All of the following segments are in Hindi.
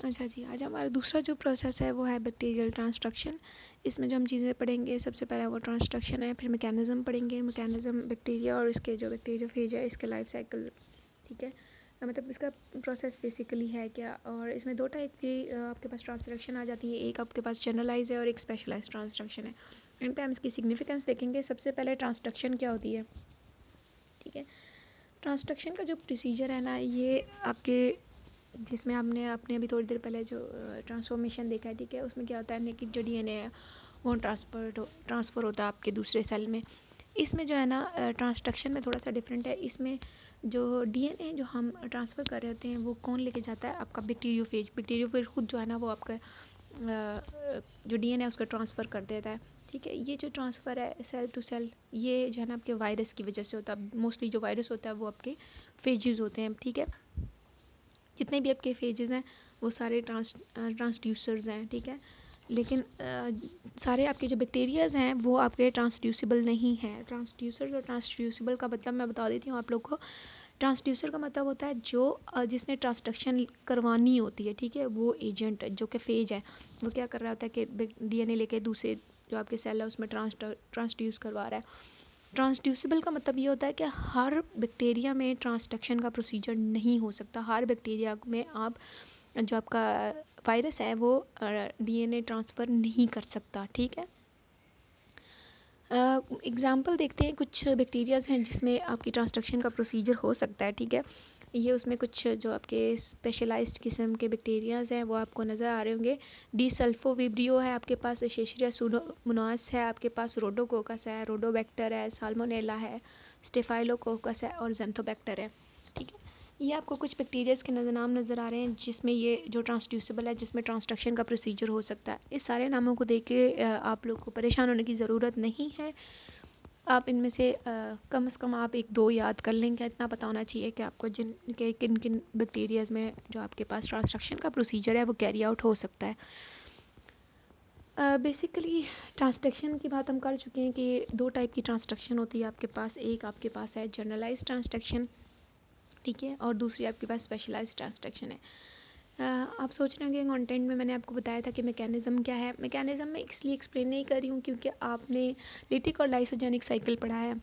अच्छा जी, आज हमारा दूसरा जो प्रोसेस है वो है बैक्टीरियल ट्रांसट्रक्शन। इसमें जो हम चीज़ें पढ़ेंगे सबसे पहले वो ट्रांसट्रक्शन है, फिर मैकेनिज़्म पढ़ेंगे, मैकेनिज़्म बैक्टीरिया और इसके जो बैक्टीरियोफेज है इसके लाइफ साइकिल। ठीक है, मतलब इसका प्रोसेस बेसिकली है क्या, और इसमें दो टाइप की आपके पास ट्रांसट्रक्शन आ जाती है, एक आपके पास जनरलाइज है और एक स्पेशलाइज ट्रांसट्रक्शन है। एंड पे हम इसकी सिग्निफिकेंस देखेंगे। सबसे पहले ट्रांसट्रक्शन क्या होती है। ठीक है, ट्रांसट्रक्शन का जो प्रोसीजर है ना, ये आपके जिसमें आपने अभी थोड़ी देर पहले जो ट्रांसफॉर्मेशन देखा है, ठीक है, उसमें क्या होता है कि जो डीएनए है वो ट्रांसफ़र होता है आपके दूसरे सेल में। इसमें जो है ना ट्रांसट्रक्शन में थोड़ा सा डिफरेंट है। इसमें जो डीएनए जो हम ट्रांसफ़र कर रहे होते हैं वो कौन लेके जाता है, आपका बैक्टीरियोफेज खुद जो है ना वो आपका जो डीएनए है उसका ट्रांसफ़र कर देता है। ठीक है, ये जो ट्रांसफ़र है सेल टू सेल, ये जो है ना आपके वायरस की वजह से होता है। मोस्टली जो वायरस होता है वो आपके फेजेस होते हैं। ठीक है, जितने भी आपके फेजेस हैं वो सारे ट्रांसड्यूसर्स हैं। ठीक है, लेकिन सारे आपके जो बैक्टीरियाज़ हैं वो आपके ट्रांसड्यूसिबल नहीं हैं। ट्रांसड्यूसर और ट्रांसड्यूसिबल का मतलब मैं बता देती हूँ आप लोग को। ट्रांसड्यूसर का मतलब होता है जो जिसने ट्रांसडक्शन करवानी होती है। ठीक है, वो एजेंट जो कि फेज है वो क्या कर रहा होता है कि डीएनए लेके दूसरे जो आपके सेल है उसमें ट्रांसड्यूस करवा रहा है। ट्रांसड्यूसिबल का मतलब ये होता है कि हर बैक्टीरिया में ट्रांसडक्शन का प्रोसीजर नहीं हो सकता। हर बैक्टीरिया में आप जो आपका वायरस है वो डीएनए ट्रांसफ़र नहीं कर सकता। ठीक है, एग्ज़ाम्पल देखते हैं। कुछ बैक्टीरियाज़ हैं जिसमें आपकी ट्रांसडक्शन का प्रोसीजर हो सकता है। ठीक है, ये उसमें कुछ जो आपके स्पेशलाइज्ड किस्म के बैक्टीरियाज़ हैं वो आपको नज़र आ रहे होंगे। डी सल्फोविब्रियो है आपके पास, एशेरिया सूडोमोनास है आपके पास, रोडोकोकस है, रोडोबैक्टर है, साल्मोनेला है, स्टेफाइलोकोकस है और जेंथोबैक्टर है। ठीक है, ये आपको कुछ बैक्टीरियाज़ के नाम नज़र आ रहे हैं जिसमें ये जो ट्रांसड्यूसिबल है, जिसमें ट्रांसडक्शन का प्रोसीजर हो सकता है। इस सारे नामों को देख के आप लोग को परेशान होने की ज़रूरत नहीं है। आप इनमें से कम से कम आप एक दो याद कर लेंगे। इतना पता होना चाहिए कि आपको किन किन बैक्टीरियाज़ में जो आपके पास ट्रांसडक्शन का प्रोसीजर है वो कैरी आउट हो सकता है। बेसिकली ट्रांसडक्शन की बात हम कर चुके हैं कि दो टाइप की ट्रांसडक्शन होती है आपके पास। एक आपके पास है जनरलाइज ट्रांसडक्शन, ठीक है, और दूसरी आपके पास स्पेशलाइज्ड ट्रांसडक्शन है। आप सोच रहे होंगे कंटेंट में मैंने आपको बताया था कि मैकेनिज़्म क्या है। मैकेनिज़्म में इसलिए एक्सप्लेन नहीं कर रही हूँ क्योंकि आपने लिटिक और लाइसोजेनिक साइकिल पढ़ा है।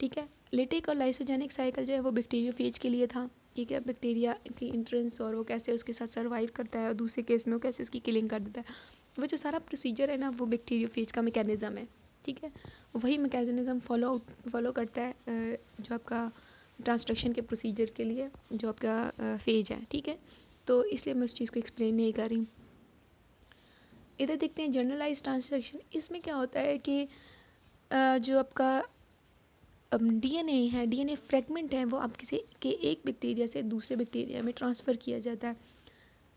ठीक है, लिटिक और लाइसोजेनिक साइकिल जो है वो बैक्टीरियोफेज के लिए था। ठीक है, बैक्टीरिया की इंट्रेंस और वो कैसे उसके साथ सर्वाइव करता है और दूसरे केस में वो कैसे उसकी किलिंग कर देता है, वो जो सारा प्रोसीजर है ना वो बैक्टीरियोफेज का मैकेनिज़्म है। ठीक है, वही मैकेनिज़्म फॉलो करता है जो आपका ट्रांसडक्शन के प्रोसीजर के लिए जो आपका फेज है। ठीक है, तो इसलिए मैं उस चीज़ को एक्सप्लेन नहीं कर रही। इधर देखते हैं जनरलाइज ट्रांसडक्शन। इसमें क्या होता है कि जो आपका डीएनए है, डीएनए फ्रेगमेंट है, वो आप किसी के एक बैक्टीरिया से दूसरे बैक्टीरिया में ट्रांसफ़र किया जाता है।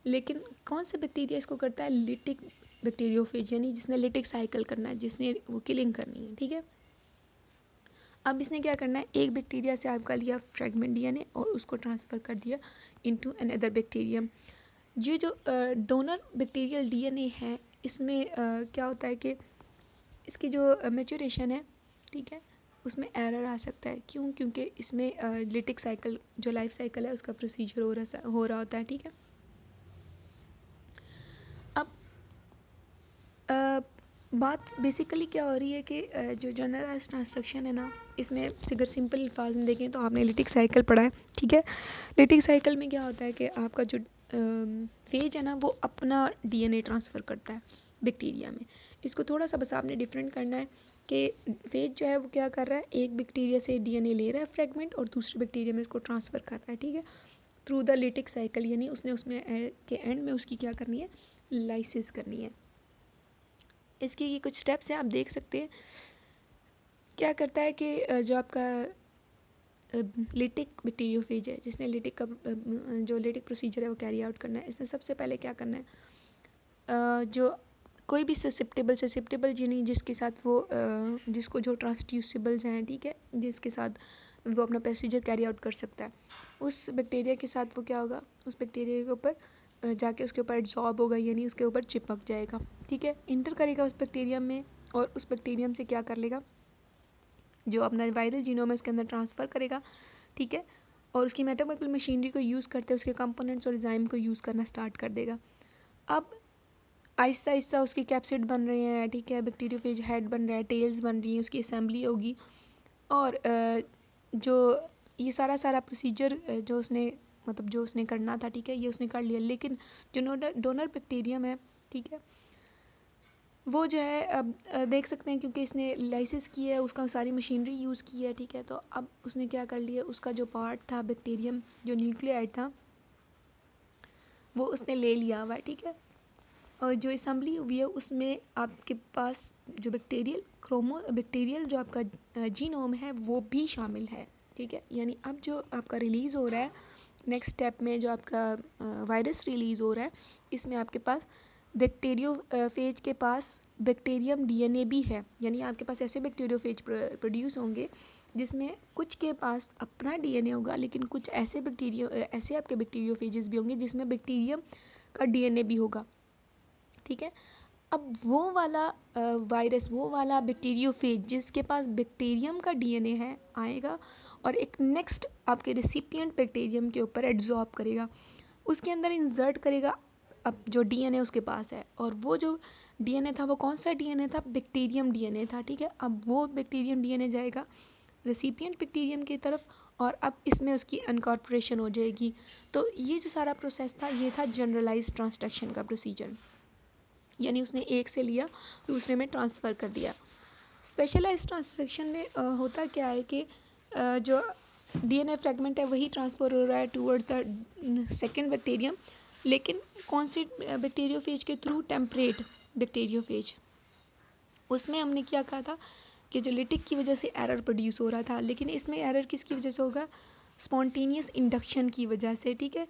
लेकिन कौन सा बैक्टीरिया इसको करता है, लिटिक बैक्टीरियोफेज, यानी जिसने लिटिक साइकिल करना है, जिसने वो किलिंग करनी है। ठीक है, अब इसने क्या करना है, एक बैक्टीरिया से आपका लिया फ्रेगमेंट डीएनए और उसको ट्रांसफ़र कर दिया इनटू अनदर बैक्टीरियम। ये जो डोनर बैक्टीरियल डीएनए है इसमें क्या होता है कि इसकी जो मैच्योरेशन है, ठीक है, उसमें एरर आ सकता है। क्यों? क्योंकि इसमें लिटिक साइकिल जो लाइफ साइकिल है उसका प्रोसीजर हो रहा होता है। ठीक है, अब बात बेसिकली क्या हो रही है कि जो जनरलाइज ट्रांसडक्शन है ना, इसमें अगर सिंपल अल्फाज में देखें तो आपने लिटिक साइकिल पढ़ा है। ठीक है, लिटिक साइकिल में क्या होता है कि आपका जो फेज है ना वो अपना डीएनए ट्रांसफ़र करता है बैक्टीरिया में। इसको थोड़ा सा बस आपने डिफरेंट करना है कि फेज जो है वो क्या कर रहा है, एक बैक्टीरिया से डीएनए ले रहा है फ्रेगमेंट और दूसरे बैक्टीरिया में इसको ट्रांसफ़र कर रहा है। ठीक है, थ्रू द लिटिक साइकिल, यानी उसमें के एंड में उसकी क्या करनी है, लाइसिस करनी है। इसके ये कुछ स्टेप्स हैं, आप देख सकते हैं। क्या करता है कि जो आपका लिटिक बैक्टीरियोफेज है, जिसने लिटिक का जो लिटिक प्रोसीजर है वो कैरी आउट करना है, इसने सबसे पहले क्या करना है, जो कोई भी ससेप्टेबल यानी जिसके साथ वो जिसको जो ट्रांसड्यूसिबल्स हैं, ठीक है, जिसके साथ वो अपना प्रोसीजर कैरी आउट कर सकता है, उस बैक्टीरिया के साथ वो क्या होगा, उस बैक्टीरिया के ऊपर जाके उसके ऊपर एडजॉर्ब होगा, यानी उसके ऊपर चिपक जाएगा। ठीक है, इंटर करेगा उस बैक्टीरियम में और उस बैक्टीरियम से क्या कर लेगा, जो अपना वायरल जीनोम है उसके अंदर ट्रांसफ़र करेगा। ठीक है, और उसकी मेटाबॉलिक मशीनरी को यूज़ करते उसके कंपोनेंट्स और एंजाइम को यूज़ करना स्टार्ट कर देगा। अब आहिस्ता आहिस्ता उसकी कैप्सिड बन रहे हैं, ठीक है, बैक्टीरियोफेज हेड बन रहा है, टेल्स बन रही हैं, उसकी असेंबली होगी। और जो ये सारा प्रोसीजर जो उसने मतलब जो उसने करना था, ठीक है, ये उसने कर लिया। लेकिन जो डोनर बैक्टीरियम है, ठीक है, वो जो है अब देख सकते हैं क्योंकि इसने लाइसिस की है, उसका सारी मशीनरी यूज़ की है, ठीक है, तो अब उसने क्या कर लिया, उसका जो पार्ट था बैक्टीरियम, जो न्यूक्लियाइड था, वो उसने ले लिया हुआ है, ठीक है। और जो असेंबली हुई है उसमें आपके पास जो बैक्टीरियल जो आपका जीनोम है वो भी शामिल है, ठीक है। यानी अब जो आपका रिलीज़ हो रहा है नेक्स्ट स्टेप में, जो आपका वायरस रिलीज़ हो रहा है, इसमें आपके पास बैक्टीरियोफेज के पास बैक्टीरियम डीएनए भी है। यानी आपके पास ऐसे बैक्टीरियोफेज प्रोड्यूस होंगे जिसमें कुछ के पास अपना डीएनए होगा, लेकिन कुछ ऐसे आपके बैक्टीरियोफेजेस भी होंगे जिसमें बैक्टीरियम का डीएनए भी होगा, ठीक है। अब वो वाला वायरस, वो वाला बैक्टीरियोफेज जिसके पास बैक्टीरियम का डीएनए है, आएगा और एक नेक्स्ट आपके रेसिपिएंट बैक्टीरियम के ऊपर एड्जॉर्ब करेगा, उसके अंदर इंसर्ट करेगा अब जो डीएनए उसके पास है। और वो जो डीएनए था वो कौन सा डीएनए था, बैक्टीरियम डीएनए था, ठीक है। अब वो बैक्टीरियम डीएनए जाएगा रेसिपिएंट बैक्टीरियम की तरफ और अब इसमें उसकी अनकॉर्पोरेशन हो जाएगी। तो ये जो सारा प्रोसेस था, ये था जनरलाइज ट्रांसडक्शन का प्रोसीजर। यानी उसने एक से लिया दूसरे में ट्रांसफ़र कर दिया। स्पेशलाइज ट्रांसक्शन में होता क्या है कि जो डीएनए फ्रेगमेंट है वही ट्रांसफ़र हो रहा है टूवर्ड्स द सेकंड बैक्टीरियम, लेकिन कौन सी बैक्टीरियोफेज के थ्रू, टेम्परेट बैक्टीरियोफेज। उसमें हमने क्या कहा था कि जो लिटिक की वजह से एरर प्रोड्यूस हो रहा था, लेकिन इसमें एरर किसकी वजह से होगा, स्पॉन्टेनियस इंडक्शन की वजह से, ठीक है,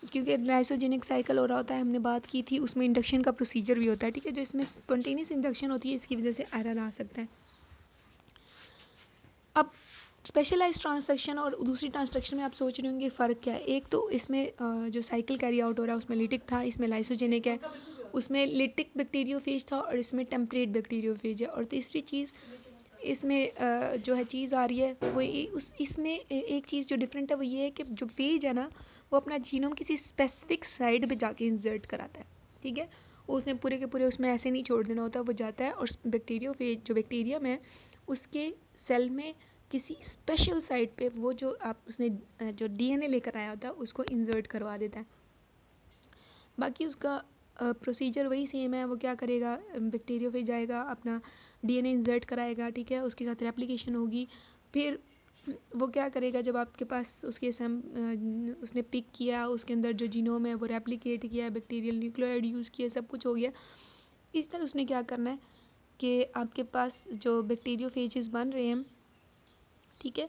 क्योंकि लाइसोजेनिक साइकिल हो रहा होता है, हमने बात की थी, उसमें इंडक्शन का प्रोसीजर भी होता है, ठीक है। जो इसमें स्पॉन्टेनियस इंडक्शन होती है, इसकी वजह से एरर आ सकता है। अब स्पेशलाइज ट्रांसक्शन और दूसरी ट्रांसक्शन में आप सोच रहे होंगे फ़र्क क्या है। एक तो इसमें जो साइकिल कैरी आउट हो रहा है उसमें लिटिक था, इसमें लाइसोजेनिक है, उसमें लिटिक बैक्टीरियोफेज था और इसमें टेम्परेट बैक्टीरियोफेज है। और तीसरी चीज़ इसमें जो है चीज़ आ रही है वो इसमें एक चीज़ जो डिफरेंट है वो ये है कि जो फेज है ना, वो अपना जीनोम किसी स्पेसिफिक साइड पे जाके इंसर्ट कराता है, ठीक है। उसने पूरे के पूरे उसमें ऐसे नहीं छोड़ देना होता, वो जाता है और बैक्टीरियोफेज जो बैक्टीरियम है उसके सेल में किसी स्पेशल साइट पे वो जो उसने जो डीएनए लेकर आया होता है उसको इंसर्ट करवा देता है। बाकी उसका प्रोसीजर वही सेम है। वो क्या करेगा, बैक्टीरियोफेज जाएगा, अपना डीएनए इंसर्ट कराएगा, ठीक है, उसके साथ रेप्लिकेशन होगी। फिर वो क्या करेगा, जब आपके पास उसने पिक किया, उसके अंदर जो जीनोम है वो रेप्लिकेट किया, बैक्टीरियल न्यूक्लियोइड यूज़ किया, सब कुछ हो गया। इस तरह उसने क्या करना है कि आपके पास जो बैक्टीरियोफेजेस बन रहे हैं, ठीक है,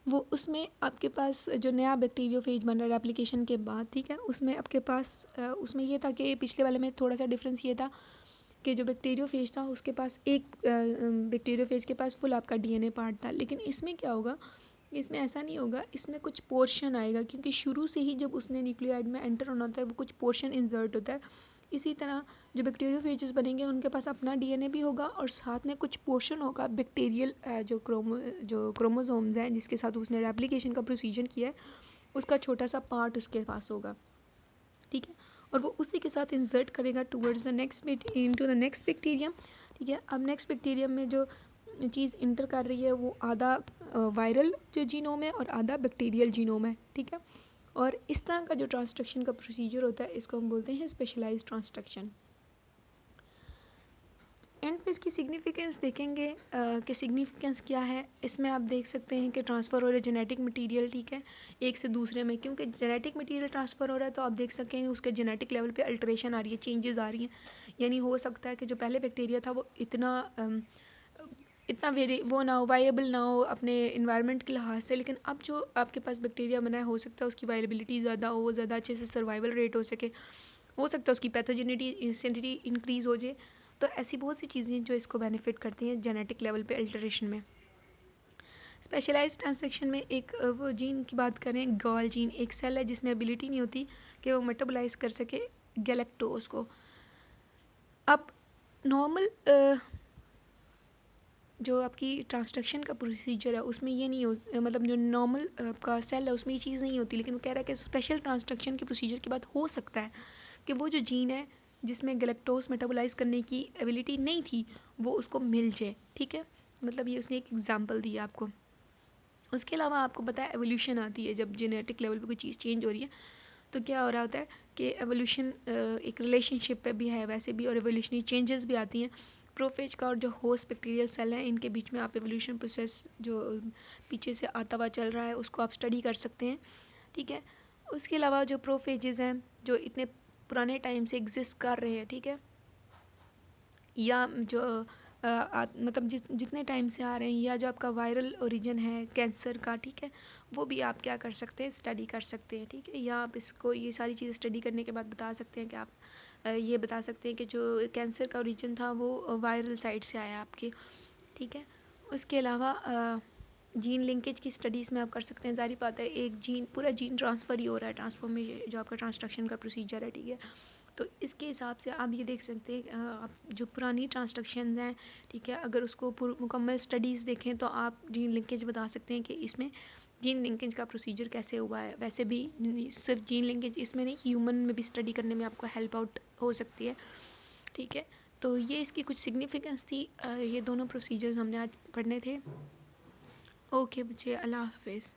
वो उसमें आपके पास जो नया बैक्टीरियोफेज बन रहा है एप्लीकेशन के बाद, ठीक है, उसमें आपके पास उसमें ये था कि पिछले वाले में थोड़ा सा डिफरेंस ये था कि जो बैक्टीरियोफेज था उसके पास एक बैक्टीरियोफेज के पास फुल आपका डीएनए पार्ट था। लेकिन इसमें क्या होगा, इसमें ऐसा नहीं होगा, इसमें कुछ पोर्शन आएगा, क्योंकि शुरू से ही जब उसने न्यूक्लियाइड में एंटर होना होता है वो कुछ पोर्शन इंसर्ट होता है। इसी तरह जो बैक्टीरियोफेजेस बनेंगे उनके पास अपना डीएनए भी होगा और साथ में कुछ पोर्शन होगा बैक्टीरियल जो क्रोमोसोम्स हैं जिसके साथ उसने रेप्लिकेशन का प्रोसीजर किया है, उसका छोटा सा पार्ट उसके पास होगा, ठीक है। और वो उसी के साथ इंसर्ट करेगा towards the next into the next bacterium, ठीक है। अब नेक्स्ट बैक्टीरियम में जो चीज़ इंटर कर रही है वो आधा वायरल जो जीनोम है और आधा बैक्टीरियल जीनोम है, ठीक है। और इस तरह का जो ट्रांसक्रिप्शन का प्रोसीजर होता है इसको हम बोलते हैं स्पेशलाइज्ड ट्रांसक्रिप्शन। एंड पे इसकी सिग्निफिकेंस देखेंगे कि सिग्निफिकेंस क्या है। इसमें आप देख सकते हैं कि ट्रांसफ़र हो रहा है जेनेटिक मटेरियल, ठीक है, एक से दूसरे में, क्योंकि जेनेटिक मटेरियल ट्रांसफ़र हो रहा है तो आप देख सकेंगे उसके जेनेटिक लेवल पे अल्टरेशन आ रही है, चेंजेस आ रही हैं। यानी हो सकता है कि जो पहले बैक्टीरिया था वो इतना वो ना हो, वायबल ना हो अपने इन्वायरमेंट के लिहाज से, लेकिन अब जो आपके पास बैक्टीरिया बना है हो सकता है उसकी वायबिलिटी ज़्यादा हो, वो ज़्यादा अच्छे से सर्वाइवल रेट हो सकता है उसकी पैथोजेनिटी इंक्रीज़ हो जाए। तो ऐसी बहुत सी चीज़ें जो इसको बेनिफिट करती हैं जेनेटिक लेवल पे अल्टरेशन में। स्पेशलाइज्ड ट्रांसक्रिप्शन में एक वो जीन की बात करें, गॉल जीन, एक सेल है जिसमें एबिलिटी नहीं होती कि वो मेटाबोलाइज कर सके गैलेक्टोज को। अब नॉर्मल जो आपकी ट्रांसक्रिप्शन का प्रोसीजर है उसमें ये नहीं हो, मतलब जो नॉर्मल आपका सेल है उसमें ये चीज़ नहीं होती, लेकिन वो कह रहा है कि स्पेशल ट्रांसक्रिप्शन के प्रोसीजर के बाद हो सकता है कि वो जो जीन है जिसमें गैलेक्टोज मेटाबोलाइज करने की एबिलिटी नहीं थी वो उसको मिल जाए, ठीक है। मतलब ये उसने एक एग्जांपल दिया आपको। उसके अलावा आपको पता है एवोल्यूशन आती है, जब जेनेटिक लेवल पे कोई चीज़ चेंज हो रही है तो क्या हो रहा होता है कि एवोल्यूशन एक रिलेशनशिप पे भी है वैसे भी, और एवोल्यूशनरी चेंजेस भी आती हैं। प्रोफेज का और जो होस्ट बैक्टीरियल सेल हैं इनके बीच में आप एवोल्यूशन प्रोसेस जो पीछे से आता हुआ चल रहा है उसको आप स्टडी कर सकते हैं, ठीक है। उसके अलावा जो प्रोफेजेस हैं जो इतने पुराने टाइम से एग्जिस्ट कर रहे हैं, ठीक है, या जो मतलब जितने टाइम से आ रहे हैं, या जो आपका वायरल ओरिजिन है कैंसर का, ठीक है, वो भी आप क्या कर सकते हैं, स्टडी कर सकते हैं, ठीक है। या आप इसको ये सारी चीज़ें स्टडी करने के बाद बता सकते हैं कि आप ये बता सकते हैं कि जो कैंसर का ओरिजिन था वो वायरल साइट से आया आपके, ठीक है। उसके अलावा जीन लिंकेज की स्टडीज़ में आप कर सकते हैं। ज़ाहिर बात है एक जीन पूरा जीन ट्रांसफ़र ही हो रहा है, ट्रांसफॉर्मेशन जो आपका ट्रांसक्रिप्शन का प्रोसीजर है, ठीक है। तो इसके हिसाब से आप ये देख सकते हैं आप जो पुरानी ट्रांसक्रिप्शंस हैं, ठीक है, अगर उसको मुकम्मल स्टडीज़ देखें तो आप जीन लिंकेज बता सकते हैं कि इसमें जीन लिंकेज का प्रोसीजर कैसे हुआ है। वैसे भी सिर्फ जीन लिंकेज इसमें नहीं, ह्यूमन में भी स्टडी करने में आपको हेल्प आउट हो सकती है, ठीक है। तो ये इसकी कुछ सिग्निफिकेंस थी। ये दोनों प्रोसीजर्स हमने आज पढ़ने थे। ओके बच्चे, अल्लाह हाफिज़।